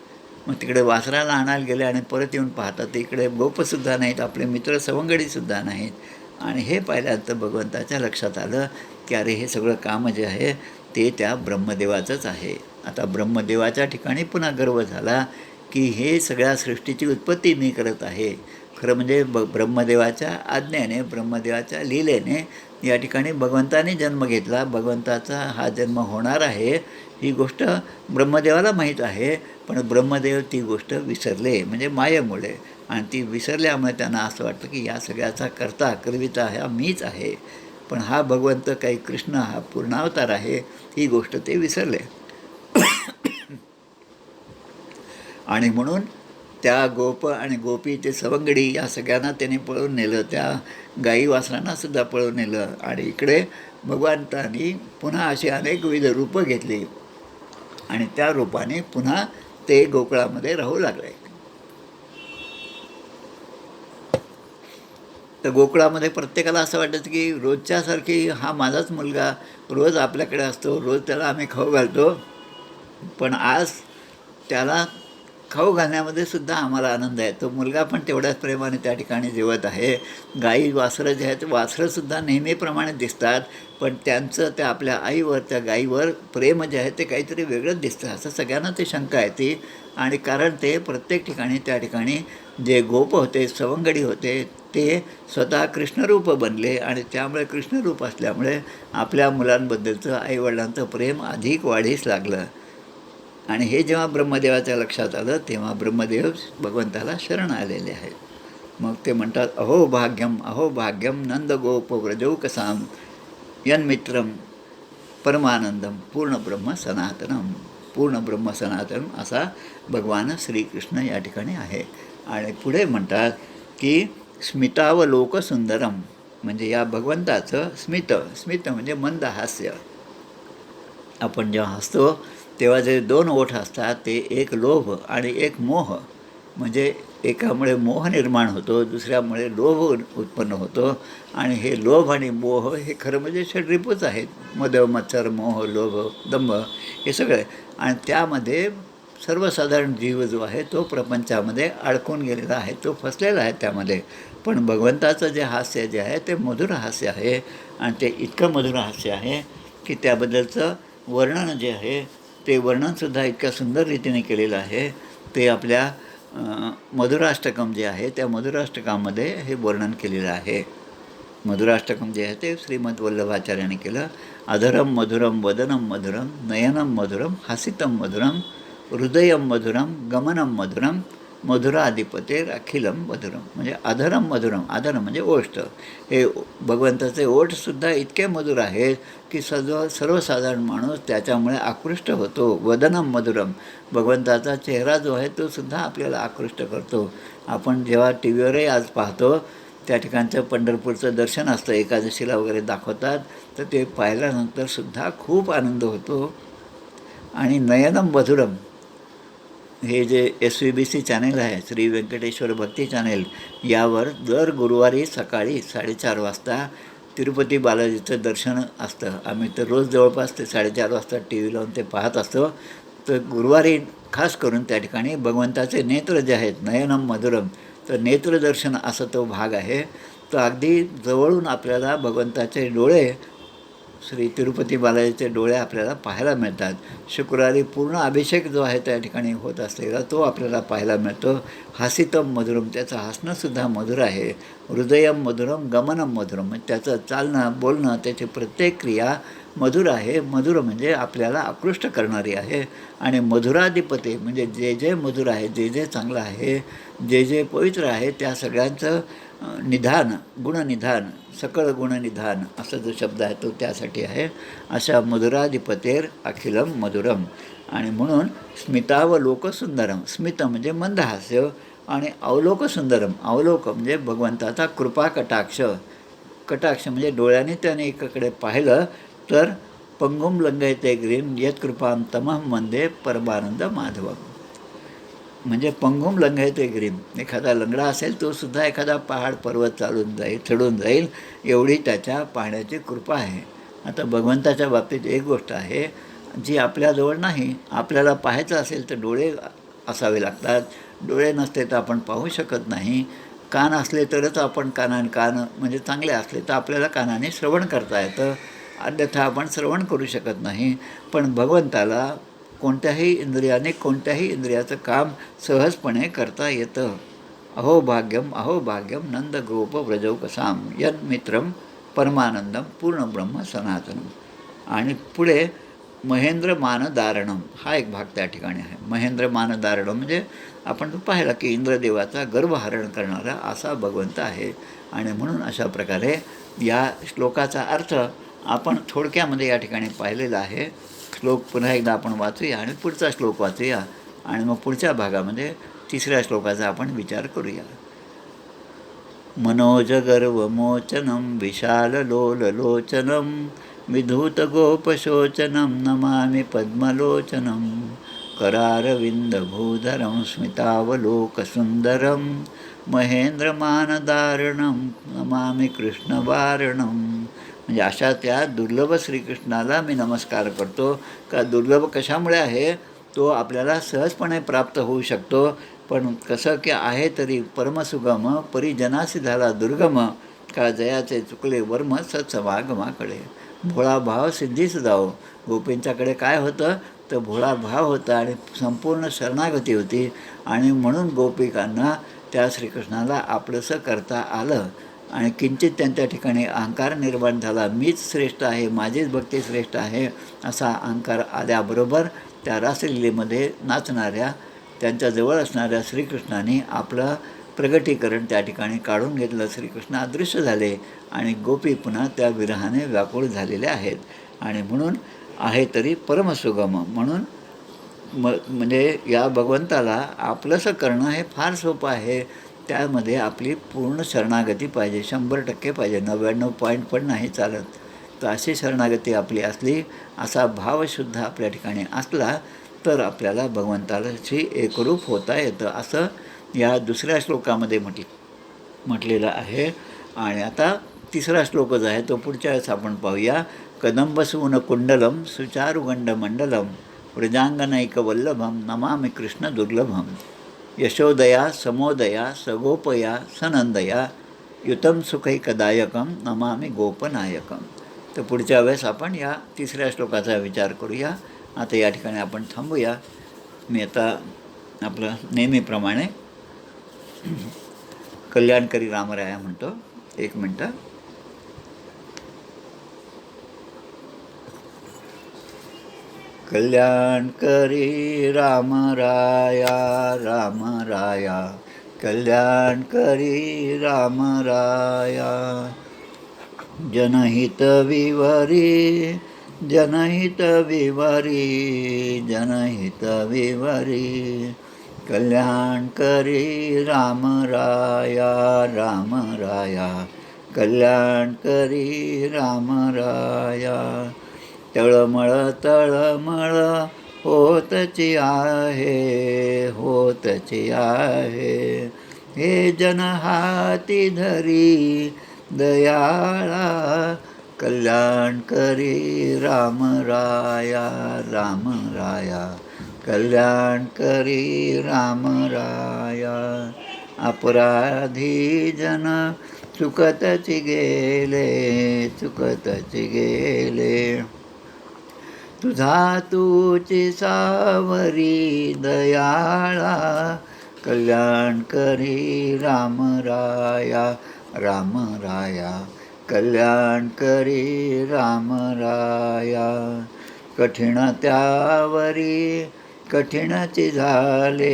मग तिकडे वासराला आणायला गेले आणि परत येऊन पाहतात इकडे गोपसुद्धा नाहीत, आपले मित्र सवंगडीसुद्धा नाहीत. आणि हे पाहिल्यानंतर भगवंताच्या लक्षात आलं की अरे हे सगळं काम जे आहे ते त्या ब्रह्मदेवाचंच आहे. आता ब्रह्मदेवाच्या ठिकाणी पुन्हा गर्व झाला की हे सगळ्या सृष्टीची उत्पत्ती मी करत आहे. खरं म्हणजे ब्रह्मदेवाच्या आज्ञेने, ब्रह्मदेवाच्या लीलेने या ठिकाणी भगवंताने जन्म घेतला. भगवंताचा हा जन्म होणार आहे ही गोष्ट ब्रह्मदेवाला माहीत आहे, पण ब्रह्मदेव ती गोष्ट विसरले म्हणजे मायेमुळे. आणि ती विसरल्यामुळे त्यांना असं वाटतं की या सगळ्याचा करता करविता हा मीच आहे. पण हा भगवंत काही कृष्ण हा पूर्णावतार आहे ही गोष्ट ते विसरले. आणि म्हणून त्या गोप आणि गोपी ते सवंगडी या सगळ्यांना त्यांनी पळवून नेलं, त्या गाई वासरांनासुद्धा पळवून नेलं. आणि इकडे भगवंतांनी पुन्हा अशी अनेकविध रूपं घेतली आणि त्या रूपाने पुन्हा ते गोकुळामध्ये राहू लागले. तर गोकुळामध्ये प्रत्येकाला असं वाटायचं की रोजच्यासारखी हा माझाच मुलगा रोज आपल्याकडे असतो, रोज त्याला आम्ही खाऊ घालतो, पण आज त्याला खाऊ घालण्यामध्ये सुद्धा आम्हाला आनंद आहे. तो मुलगा पण तेवढ्याच प्रेमाने त्या ठिकाणी जेवत आहे. गाई वासरं जे आहेत वासरंसुद्धा नेहमीप्रमाणे दिसतात, पण त्यांचं त्या आपल्या आईवर, त्या गाईवर प्रेम जे आहे ते काहीतरी वेगळंच दिसतं, असं सगळ्यांना ते शंका येते. आणि कारण ते प्रत्येक ठिकाणी त्या ठिकाणी जे गोप होते, सवंगडी होते, ते स्वतः कृष्णरूप बनले आणि त्यामुळे कृष्णरूप असल्यामुळे आपल्या मुलांबद्दलचं आईवडिलांचं प्रेम अधिक वाढीस लागलं. आणि हे जेव्हा ब्रह्मदेवाच्या लक्षात आलं तेव्हा ब्रह्मदेव भगवंताला शरण आलेले आहेत. मग ते म्हणतात, अहो भाग्यम नंद गोप व्रजौकसाम यन्मित्रम परमानंदम पूर्ण ब्रह्म सनातनम. पूर्ण ब्रह्म सनातनम असा भगवान श्रीकृष्ण या ठिकाणी आहे. आणि पुढे म्हणतात की स्मितावलोकसुंदरम, म्हणजे या भगवंताचं स्मित म्हणजे मंद हास्य. आपण जेव्हा हसतो तेव्हा जे दोन ओठ असतात ते एक लोभ आणि एक मोह, म्हणजे एकामुळे मोह निर्माण होतो, दुसऱ्यामुळे लोभ उत्पन्न होतो. आणि हे लोभ आणि मोह हे खरं म्हणजे षड्रिपूच आहेत. मद मत्सर मोह लोभ दंभ हे सगळे. आणि त्यामध्ये सर्वसाधारण जीव जो आहे तो प्रपंचामध्ये अडकून गेलेला आहे, तो फसलेला आहे त्यामध्ये. पण भगवंताचं जे हास्य जे आहे ते मधुर हास्य आहे. आणि ते इतकं मधुर हास्य आहे की त्याबद्दलचं वर्णन जे आहे ते वर्णनसुद्धा इतक्या सुंदर रीतीने केलेलं आहे. ते आपल्या मधुराष्टकम जे आहे त्या मधुराष्टकामध्ये हे वर्णन केलेलं आहे. मधुराष्टकम जे आहे ते श्रीमद वल्लभाचार्याने केलं. अधरम मधुरम वदनम मधुरम नयनम मधुरम हासितम मधुरम हृदयम मधुरम गमनम मधुरम मधुराधिपतेर अखिलम मधुरम. म्हणजे अधरम मधुरम, अधरम म्हणजे ओष्ठ, हे भगवंताचे ओठसुद्धा इतके मधुर आहेत की सर्वसाधारण माणूस त्याच्यामुळे आकृष्ट होतो. वदनम मधुरम, भगवंताचा चेहरा जो आहे तो सुद्धा आपल्याला आकृष्ट करतो. आपण जेव्हा टी व्हीवरही आज पाहतो त्या ठिकाणचं पंढरपूरचं दर्शन असतं, एकादशीला वगैरे दाखवतात, तर ते पाहिल्यानंतरसुद्धा खूप आनंद होतो. आणि नयनम मधुरम हे जे SVBC चॅनेल आहे, श्री व्यंकटेश्वर भक्ती चॅनेल, यावर दर गुरुवारी सकाळी 4:30 वाजता तिरुपती बालाजीचं दर्शन असतं. आम्ही तर रोज जवळपास ते 4:30 वाजता टी व्ही लावून ते पाहत असतो. तर गुरुवारी खास करून त्या ठिकाणी भगवंताचे नेत्र जे आहेत नयनम मधुरम, तर नेत्रदर्शन असा तो भाग आहे. तर अगदी जवळून आपल्याला भगवंताचे डोळे, श्री तिरुपती बालाजीचे डोळे आपल्याला पाहायला मिळतात. शुक्रवारी पूर्ण अभिषेक जो आहे त्या ठिकाणी होत असलेला तो आपल्याला पाहायला मिळतो. हासितम मधुरम, त्याचं हसणंसुद्धा मधुर आहे. हृदयम मधुरम गमनम मधुरम, म्हणजे त्याचं चालणं बोलणं त्याची प्रत्येक क्रिया मधुर आहे. मधुर म्हणजे आपल्याला आकृष्ट करणारी आहे. आणि मधुराधिपते म्हणजे जे जे मधुर आहे, जे जे चांगलं आहे, जे जे पवित्र आहे त्या सगळ्यांचं निधान, गुणनिधान, सकळ गुणनिधान असा जो शब्द आहे तो त्यासाठी आहे. अशा मधुराधिपतेर अखिलम मधुरम. आणि म्हणून स्मितावलोकसुंदरम, स्मित म्हणजे मंदहास्य, आणि अवलोकसुंदरम, अवलोक म्हणजे भगवंताचा कृपा कटाक्ष, कटाक्ष म्हणजे डोळ्याने त्याने एकाकडे पाहिलं तर पंगुम लंघयते ग्रीम यत्कृपां तमहं वंदे परमानंद माधवम. म्हणजे पंगुम लंघयते ग्रीम, एखादा लंगडा असेल तो सुद्धा एखादा पहाड पर्वत चालून जाईल, चढून जाईल, एवढी त्याच्या पाहण्याची कृपा आहे. आता भगवंताच्या बाबतीत एक गोष्ट आहे जी आपल्याजवळ नाही. आपल्याला पाहायचं असेल तर डोळे असावे लागतात, डोळे नसले तर आपण पाहू शकत नाही. कान असले तरच आपण कान म्हणजे चांगले असले तर आपल्याला कानाने श्रवण करता येतं, अन्यथा आपण श्रवण करू शकत नाही. पण भगवंताला कोणत्याही इंद्रियाने कोणत्याही इंद्रियाचं काम सहजपणे करता येतं. अहो भाग्यम नंद गोप व्रजौकसाम यद मित्रम परमानंदम पूर्ण ब्रह्म सनातनम. आणि पुढे महेंद्र मानधारणम हा एक भाग त्या ठिकाणी आहे. महेंद्र मानधारणम म्हणजे आपण तो पाहिला की इंद्रदेवाचा गर्भहरण करणारा असा भगवंत आहे. आणि म्हणून अशा प्रकारे या श्लोकाचा अर्थ आपण थोडक्यामध्ये या ठिकाणी पाहिलेला आहे. श्लोक पुन्हा एकदा आपण वाचूया आणि पुढचा श्लोक वाचूया आणि मग पुढच्या भागामध्ये तिसऱ्या श्लोकाचा आपण विचार करूया. मनोजगर्वमोचनं विशाललोललोचनं विधूतगोपशोचनं नमामि पद्मलोचनं करारविन्दभूधरं स्मितावलोकसुन्दरं महेंद्रमानधारणं नमामि कृष्णवारणं. म्हणजे अशा त्या दुर्लभ श्रीकृष्णाला मी नमस्कार करतो. का दुर्लभ कशामुळे आहे, तो आपल्याला सहजपणे प्राप्त होऊ शकतो. पण कसं की आहे तरी परमसुगम परिजनासी झाला दुर्गम, का जयाचे चुकले वर्म सत्समागमाकडे. भोळा भाव सिद्धीस जाओ. गोपींच्याकडे काय होतं तर भोळा भाव होता आणि संपूर्ण शरणागती होती. आणि म्हणून गोपिकांना त्या श्रीकृष्णाला आपलंसं करता आलं. आणि किंचित त्यांच्या ठिकाणी अहंकार निर्माण झाला, मीच श्रेष्ठ आहे, माझीच भक्ती श्रेष्ठ आहे, असा अहंकार आल्याबरोबर त्या रासलीलेमध्ये नाचणाऱ्या त्यांच्याजवळ असणाऱ्या श्रीकृष्णाने आपलं प्रगटीकरण त्या ठिकाणी काढून घेतलं. श्रीकृष्ण अदृश्य झाले आणि गोपी पुन्हा त्या विरहाने व्याकुळ झालेल्या आहेत. आणि म्हणून आहे तरी परमसुगम, म्हणून म्हणजे या भगवंताला आपलंसं करणं हे फार सोपं आहे. त्यामध्ये आपली पूर्ण शरणागती पाहिजे, 100% पाहिजे, 99 पॉईंट पण नाही चालत. तर अशी शरणागती आपली असली, असा भावसुद्धा आपल्या ठिकाणी असला तर आपल्याला भगवंताशी एकरूप होता येतं, असं या दुसऱ्या श्लोकामध्ये म्हटलेलं आहे. आणि आता तिसरा श्लोक जो आहे तो पुढच्या वेळेस आपण पाहूया. कदंबसून कुंडलम सुचारुगंडमंडलम व्रजांगनैकवल्लभम नमामि कृष्ण दुर्लभम यशोदया समोदया सगोपया सनंदया युतम सुखैकदायकम नमामि गोपनायकम. तर पुढच्या वेळेस आपण या तिसऱ्या श्लोकाचा विचार करूया. आता या ठिकाणी आपण थांबूया. मी आता आपलं नेहमीप्रमाणे कल्याणकरी रामराया म्हणतो. 1 मिनटं. कल्याणकरी रामराया रामराया कल्याणकरी रामराया जनहितविवरी जनहितविवरी जनहितविवरी कल्याणकरी रामराया रामराया कल्याणकरी रामराया. तळमळ तळमळ होतची आहे होतची आहे हे जन हाती धरी दयाळा कल्याणकरी रामराया रामराया कल्याणकरी रामराया. अपराधी जन चुकतची गेले चुकतची गेले तुझा तूची सावरी दयाळा कल्याणकरी रामराया रामराया कल्याणकरी रामराया. कठीण त्यावरी कठीणची झाले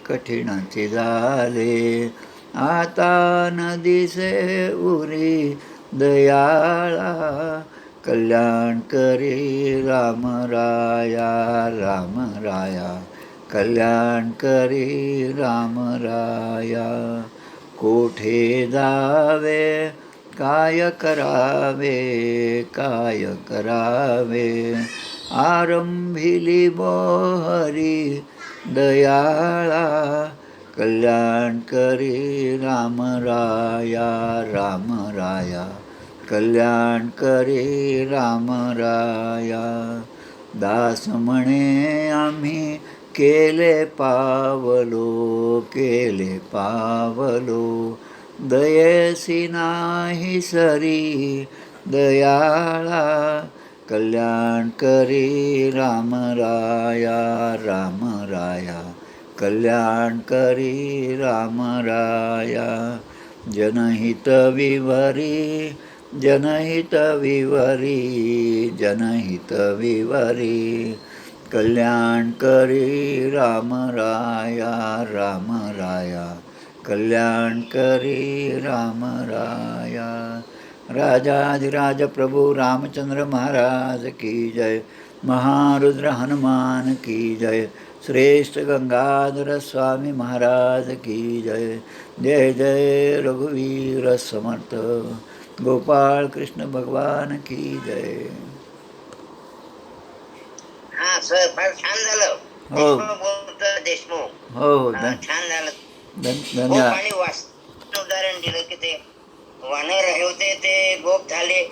कठीणची झाले आता न दिसे उरी दयाळा कल्याण करी राम राया, राम राया कल्याण करी राम राया. कोठे जावे काय करावे, काय करावे, आरंभिली मोहरी दयाळा. कल्याण करी राम राया, राम राया कल्याण करी राम राया. दास म्हणे आम्ही केले पावलो, केले पावलो, दयेसी नाही सरी दयाळा. कल्याण करी राम राया, राम राया कल्याण करी राम राया. जनहित विवरी, जनहित विवरी, जनहित विवरी, कल्याण करी राम राया, राम राया कल्याण करी राम राया. राजाधिराज प्रभु रामचंद्र महाराज की जय. महारुद्र हनुमान की जय. श्रेष्ठ गंगाधर स्वामी महाराज की जय. जय जय रघुवीर समर्थ गोपाळ कृष्ण भगवान की जय. हा सर, फार छान झालं. हो. देशमुख बोलतोय, देशमुख. हो हो छान झालं. धन्यवाद. गोप आणि वास उदाहरण दिलं की ते वानर हे होते ते गोप झाले,